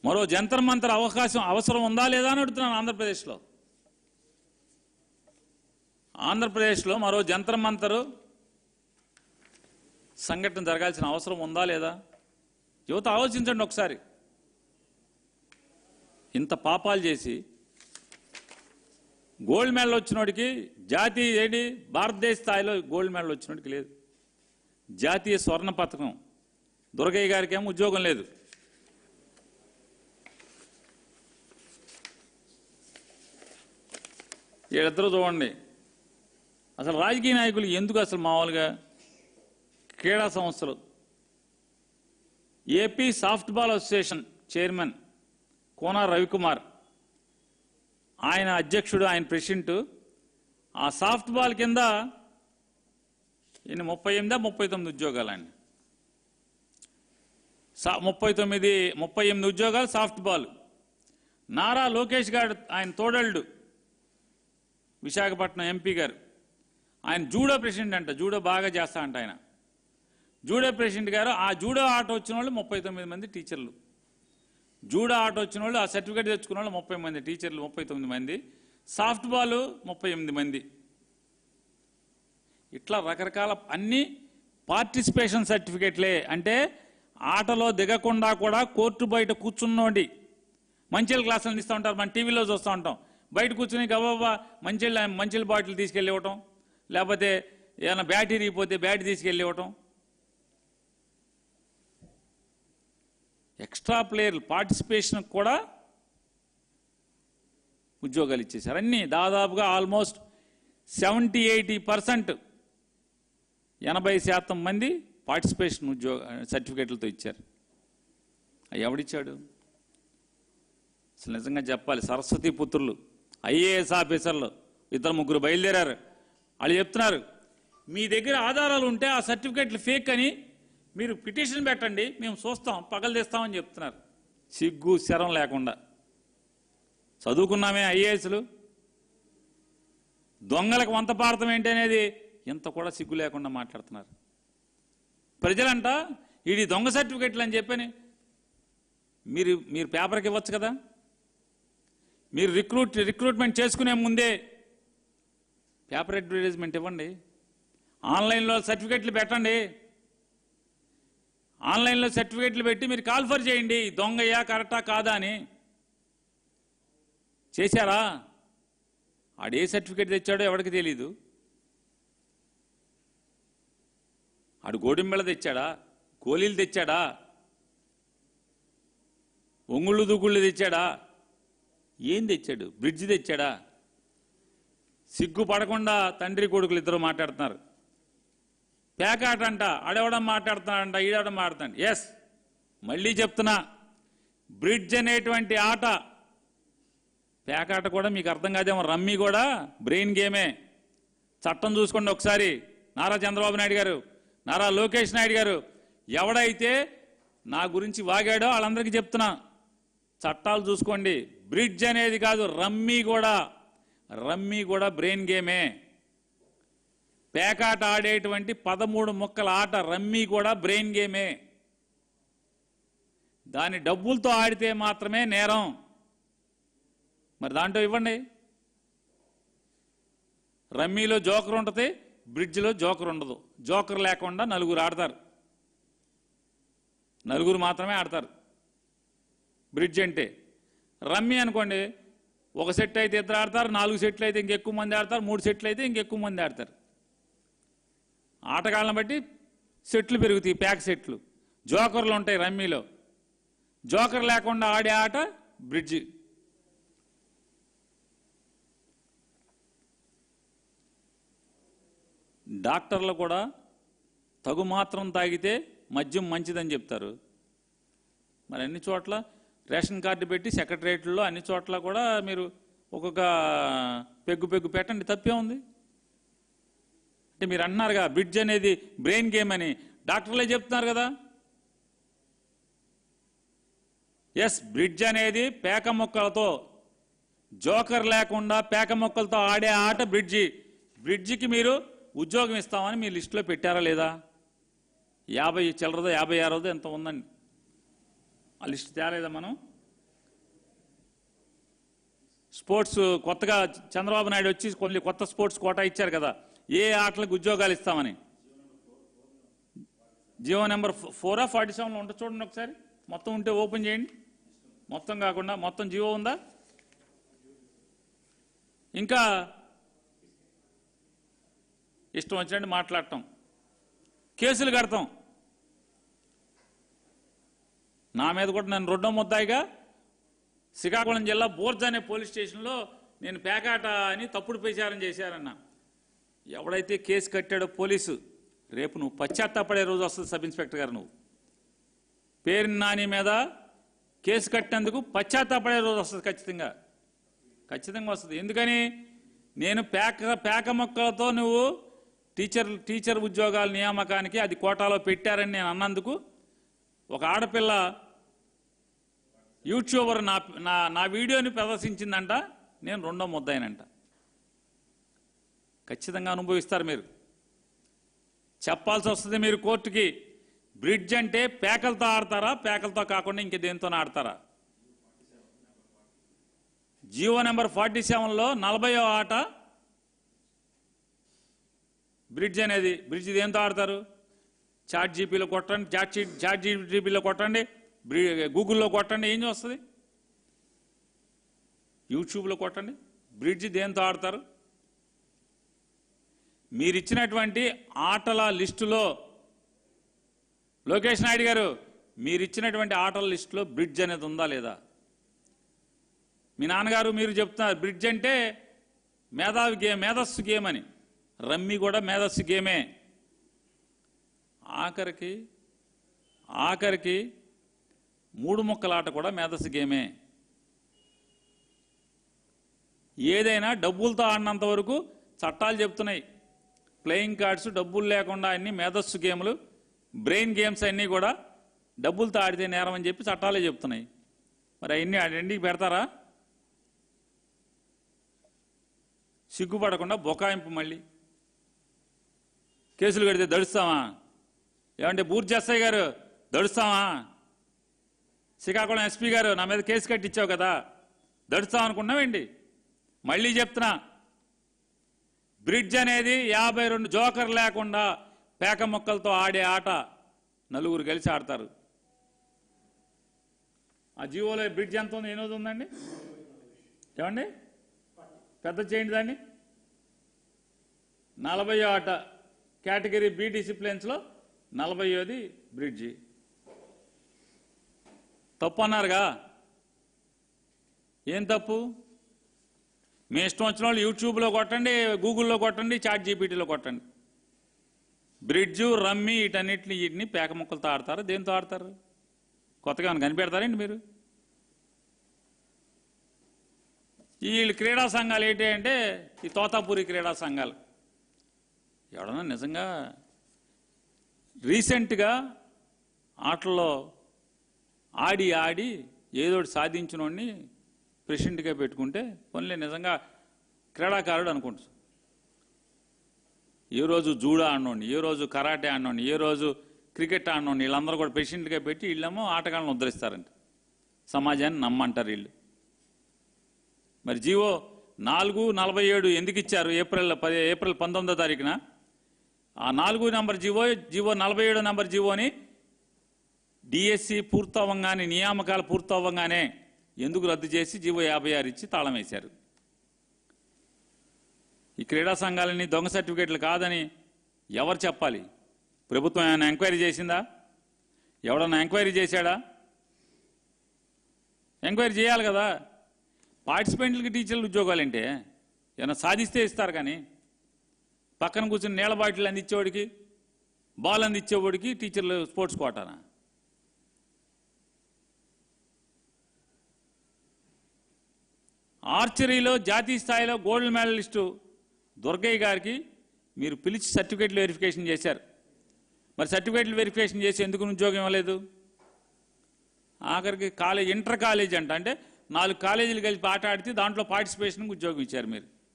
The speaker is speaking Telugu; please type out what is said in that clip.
మరో జంతర్ మంతర్ అవసరం ఉందా లేదా అని అడుగుతున్నాను. ఆంధ్రప్రదేశ్లో మరో జంతర్ మంతర్ సంఘటన జరగాల్సిన అవసరం ఉందా లేదా? యువత ఆలోచించండి ఒకసారి. ఇంత పాపాలు చేసి గోల్డ్ మెడల్ వచ్చినోడికి జాతీయ భారతదేశ స్థాయిలో గోల్డ్ మెడల్ వచ్చినోడికి లేదు. జాతీయ స్వర్ణ పథకం దుర్గయ్య గారికి ఏమో ఉద్యోగం లేదు. వీళ్ళిద్దరూ చూడండి. అసలు రాజకీయ నాయకులు ఎందుకు అసలు మామూలుగా క్రీడా సంస్థలు ఏపీ సాఫ్ట్బాల్ అసోసియేషన్ చైర్మన్ కోన రవికుమార్ ఆయన అధ్యక్షుడు, ఆయన ప్రెసిడెంట్. ఆ సాఫ్ట్బాల్ కింద 38-39 ఉద్యోగాలండి. 38 ఉద్యోగాలు సాఫ్ట్బాల్. నారా లోకేష్ గారు ఆయన తోడల్డు విశాఖపట్నం ఎంపీ గారు, ఆయన జూడో ప్రెసిడెంట్ అంట. జూడో బాగా చేస్తా అంట ఆయన. జూడో ప్రెసిడెంట్ గారు ఆ జూడో ఆట వచ్చిన వాళ్ళు 39 మంది టీచర్లు. జూడో ఆట వచ్చిన వాళ్ళు ఆ సర్టిఫికేట్ తెచ్చుకున్న వాళ్ళు 30 మంది టీచర్లు, 39 మంది. సాఫ్ట్బాల్ 38 మంది. ఇట్లా రకరకాల అన్ని పార్టిసిపేషన్ సర్టిఫికేట్లే. అంటే ఆటలో దిగకుండా కూడా కోర్టు బయట కూర్చున్నోడి మంచిల క్లాసులను ఇస్తూ ఉంటారు, మన టీవీలో చూస్తూ ఉంటాం. బయట కూర్చుని గబాబా మంచిల బాటిల్ తీసుకెళ్ళి ఇవ్వటం, లేకపోతే ఏమైనా బ్యాటరీ ఇరిగిపోతే బ్యాటరీ తీసుకెళ్ళి ఇవ్వటం. ఎక్స్ట్రా ప్లేయర్లు పార్టిసిపేషన్ కూడా ఉద్యోగాలు ఇచ్చేశారు. అన్నీ దాదాపుగా ఆల్మోస్ట్ 70-80% 80% మంది పార్టిసిపేషన్ సర్టిఫికేట్లతో ఇచ్చారు. అవి ఎవడిచ్చాడు? అసలు నిజంగా చెప్పాలి, సరస్వతి పుత్రులు ఐఏఎస్ ఆఫీసర్లు 2-3 బయలుదేరారు. వాళ్ళు చెప్తున్నారు, మీ దగ్గర ఆధారాలు ఉంటే ఆ సర్టిఫికేట్లు ఫేక్ అని మీరు పిటిషన్ పెట్టండి, మేము చూస్తాం, పగలదీస్తామని చెప్తున్నారు. సిగ్గు శరం లేకుండా. చదువుకున్నామే ఐఏఎస్లు, దొంగలకు వంత పాడతాం ఏంటి అనేది ఇంత కూడా సిగ్గు లేకుండా మాట్లాడుతున్నారు. ప్రజలంట ఇది దొంగ సర్టిఫికెట్లు అని చెప్పని మీరు పేపర్కి ఇవ్వచ్చు కదా. మీరు రిక్రూట్మెంట్ చేసుకునే ముందే పేపర్ అడ్వర్టైజ్మెంట్ ఇవ్వండి, ఆన్లైన్లో సర్టిఫికెట్లు పెట్టండి. ఆన్లైన్లో సర్టిఫికెట్లు పెట్టి మీరు కాల్ఫర్ చేయండి, దొంగయ్యా కరెక్టా కాదా అని. చేశారా? ఆడే సర్టిఫికెట్ తెచ్చాడో ఎవరికి తెలీదు. ఆడు గోడింబెళ తెచ్చాడా, గోళీలు తెచ్చాడా, ఒంగుళ్ళు దుగుళ్ళు తెచ్చాడా, ఏం తెచ్చాడు? బ్రిడ్జ్ తెచ్చాడా? సిగ్గుపడకుండా తండ్రి కొడుకులు ఇద్దరు మాట్లాడుతున్నారు. పేకాట అంట, ఆడెవడం మాట్లాడుతున్నాడంట, ఈడవడం మాట్లాడుతాడు. ఎస్, మళ్ళీ చెప్తున్నా, బ్రిడ్జ్ అనేటువంటి ఆట పేకాట కూడా మీకు అర్థం కాదేమో, రమ్మీ కూడా బ్రెయిన్ గేమే. చట్టం చూసుకోండి ఒకసారి. నారా చంద్రబాబు నాయుడు గారు, నారా లోకేష్ నాయుడు గారు, ఎవడైతే నా గురించి వాగాడో వాళ్ళందరికీ చెప్తున్నా, చట్టాలు చూసుకోండి. బ్రిడ్జ్ అనేది కాదు, రమ్మీ కూడా బ్రెయిన్ గేమే. పేకాట ఆడేటువంటి 13 ముక్కల ఆట రమ్మీ కూడా బ్రెయిన్ గేమే. దాని డబ్బులతో ఆడితే మాత్రమే నేరం. మరి దాంట్లో ఇవ్వండి. రమ్మీలో జోకర్ ఉంటుంది, బ్రిడ్జ్లో జోకర్ ఉండదు. జోకర్ లేకుండా 4 ఆడతారు, 4 మాత్రమే ఆడతారు బ్రిడ్జ్ అంటే. రమ్మీ అనుకోండి, ఒక సెట్ అయితే 2 ఆడతారు, 4 సెట్లు అయితే ఇంకెక్కువ మంది ఆడతారు, 3 సెట్లు అయితే ఇంకెక్కువ మంది ఆడతారు. ఆటగాళ్ళని బట్టి సెట్లు పెరుగుతాయి, ప్యాక్ సెట్లు. జోకర్లు ఉంటాయి రమ్మీలో. జోకర్ లేకుండా ఆడే ఆట బ్రిడ్జి. డాక్టర్లు కూడా తగు మాత్రం తాగితే మద్యం మంచిదని చెప్తారు. మరి అన్ని చోట్ల రేషన్ కార్డు పెట్టి సెక్రటరియట్లో అన్ని చోట్ల కూడా మీరు ఒక్కొక్క పెగ్గు పెట్టండి, తప్పే ఉంది. అంటే మీరు అంటున్నారుగా బ్రిడ్జ్ అనేది బ్రెయిన్ గేమ్ అని, డాక్టర్లే చెప్తున్నారు కదా. ఎస్, బ్రిడ్జ్ అనేది పేక మొక్కలతో, జోకర్ లేకుండా పేక మొక్కలతో ఆడే ఆట బ్రిడ్జి. బ్రిడ్జికి మీరు ఉద్యోగం ఇస్తామని మీ లిస్టులో పెట్టారా లేదా? 50 చిల్లరదో 56 ఎంత ఉందండి. ఆ లిస్ట్ తేలేదా మనం? స్పోర్ట్స్ కొత్తగా చంద్రబాబు నాయుడు వచ్చి కొన్ని కొత్త స్పోర్ట్స్ కోటా ఇచ్చారు కదా, ఏ ఆటలకు ఉద్యోగాలు ఇస్తామని. జియో నెంబర్ 447లో ఉంటుంది చూడండి ఒకసారి, మొత్తం ఉంటే ఓపెన్ చేయండి. మొత్తం కాకుండా మొత్తం జియో ఉందా? ఇంకా ఇష్టం వచ్చినట్టు మాట్లాడటం, కేసులు కడతాం. నా మీద కూడా నన్ను రెండో ముద్దాయిగా శ్రీకాకుళం జిల్లా బోర్జ్ అనే పోలీస్ స్టేషన్లో నేను పేకాట అని తప్పుడు ప్రచారం చేశారన్న. ఎవడైతే కేసు కట్టాడో పోలీసు, రేపు నువ్వు పశ్చాత్తాపడే రోజు వస్తుంది. సబ్ ఇన్స్పెక్టర్ గారు, నువ్వు పేరు నాని మీద కేసు కట్టినందుకు పశ్చాత్తాపడే రోజు వస్తుంది. ఖచ్చితంగా వస్తుంది. ఎందుకని నేను పేక మొక్కలతో నువ్వు టీచర్ ఉద్యోగాల నియామకానికి అది కోటాలో పెట్టారని నేను అన్నందుకు ఒక ఆడపిల్ల యూట్యూబర్ నా వీడియోని ప్రదర్శించిందంట, నేను రెండో ముద్దాయినంట. ఖచ్చితంగా అనుభవిస్తారు. మీరు చెప్పాల్సి వస్తుంది మీరు కోర్టుకి. బ్రిడ్జ్ అంటే పేకలతో ఆడతారా, పేకలతో కాకుండా ఇంక దేంతో ఆడతారా? జియో నెంబర్ 47లో 40వ ఆట బ్రిడ్జ్ అనేది. బ్రిడ్జ్ దేంతో ఆడతారు? చాట్ జీపీలో కొట్టండి, చాట్ జీపీలో కొట్టండి, గూగుల్లో కొట్టండి, ఏం వస్తుంది? యూట్యూబ్లో కొట్టండి. బ్రిడ్జ్ దేంతో ఆడతారు? మీరిచ్చినటువంటి ఆటల లిస్టులో, లోకేష్ నాయుడు గారు, మీరిచ్చినటువంటి ఆటల లిస్టులో బ్రిడ్జ్ అనేది ఉందా లేదా? మీ నాన్నగారు మీరు చెప్తున్నారు బ్రిడ్జ్ అంటే మేధావి గేమ్, మేధస్సు గేమ్ అని. రమ్మీ కూడా మేధస్సు గేమే. ఆఖరికి 3 ముక్కల ఆట కూడా మేధస్సు గేమే. ఏదైనా డబ్బులతో ఆడినంత వరకు చట్టాలు చెప్తున్నాయి. ప్లేయింగ్ కార్డ్స్ డబ్బులు లేకుండా అన్ని మేధస్సు గేమ్లు, బ్రెయిన్ గేమ్స్ అన్నీ కూడా డబ్బులతో ఆడితే నేరం అని చెప్పి చట్టాలే చెప్తున్నాయి. మరి అవన్నీ అన్నింటికి పెడతారా? సిగ్గుపడకుండా బొకాయింపు. మళ్ళీ కేసులు కడితే దడుస్తామా? ఏమంటే బూర్జి ఎస్ఐ గారు దడుస్తామా? శ్రీకాకుళం ఎస్పీ గారు నా మీద కేసు కట్టించావు కదా, దడుస్తాం అనుకున్నావేంటి? మళ్ళీ చెప్తున్నా, బ్రిడ్జ్ అనేది 52 జోకర్ లేకుండా పేక మొక్కలతో ఆడే ఆట. 4 కలిసి ఆడతారు. ఆ జియోలో బ్రిడ్జ్ ఎంత ఉంది? ఎన్నోది ఉందండి? ఏమండి పెద్ద చేయండి దాన్ని. 40వ ఆట కేటగిరీ బి డిసిప్లిన్స్లో 40ది బ్రిడ్జి. తప్పు అన్నారుగా, ఏం తప్పు? మీ ఇష్టం వచ్చిన వాళ్ళు యూట్యూబ్లో కొట్టండి, గూగుల్లో కొట్టండి, చాట్ జీపీటీలో కొట్టండి. బ్రిడ్జు, రమ్మీ వీటిని పేక ముక్కలతో ఆడతారు. దేంతో ఆడతారు? కొత్తగా కనిపెడతారండి మీరు? వీళ్ళు క్రీడా సంఘాలు ఏంటి అంటే ఈ తోతాపూరి క్రీడా సంఘాలు. ఎవడన్నా నిజంగా రీసెంట్గా ఆటల్లో ఆడి ఏదోటి సాధించినోడిని ప్రెసిడెంట్గా పెట్టుకుంటే పనులే నిజంగా క్రీడాకారుడు అనుకుంటారు. ఏ రోజు జూడా ఆడినోడిని, ఏ రోజు కరాటే ఆడినోడిని, ఏ రోజు క్రికెట్ ఆడినోడిని వీళ్ళందరూ కూడా ప్రెసిడెంట్గా పెట్టి వీళ్ళేమో ఆటగాళ్ళని ఉద్ధరిస్తారంట. సమాజాన్ని నమ్మంటారు వీళ్ళు. మరి జియో 447 ఎందుకు ఇచ్చారు? ఏప్రిల్ 19వ తారీఖున ఆ 4 నెంబర్ జియో 47 నెంబర్ జియోని డిఎస్సి పూర్తవ్వంగానే, నియామకాలు పూర్తవ్వంగానే ఎందుకు రద్దు చేసి జియో 56 ఇచ్చి తాళం వేశారు? ఈ క్రీడా సంఘాలని దొంగ సర్టిఫికేట్లు కాదని ఎవరు చెప్పాలి? ప్రభుత్వం ఏమైనా ఎంక్వైరీ చేసిందా? ఎవడన్నా ఎంక్వైరీ చేశాడా? ఎంక్వైరీ చేయాలి కదా. పార్టిసిపెంట్లకి టీచర్లు ఉద్యోగాలంటే ఏమైనా సాధిస్తే ఇస్తారు, కానీ పక్కన కూర్చొని నీళ్ళ బాటిల్ అందించేవాడికి, బాల్ అందించేవాడికి టీచర్లు స్పోర్ట్స్ కోటానా? ఆర్చరీలో జాతీయ స్థాయిలో గోల్డ్ మెడలిస్టు దుర్గయ్య గారికి మీరు పిలిచి సర్టిఫికేట్లు వెరిఫికేషన్ చేశారు. మరి సర్టిఫికేట్లు వెరిఫికేషన్ చేసి ఎందుకు ఉద్యోగం ఇవ్వలేదు? ఆఖరికి ఇంటర్ కాలేజ్ అంటే 4 కాలేజీలు కలిపి ఆట ఆడితే దాంట్లో పార్టిసిపేషన్కి ఉద్యోగం ఇచ్చారు మీరు.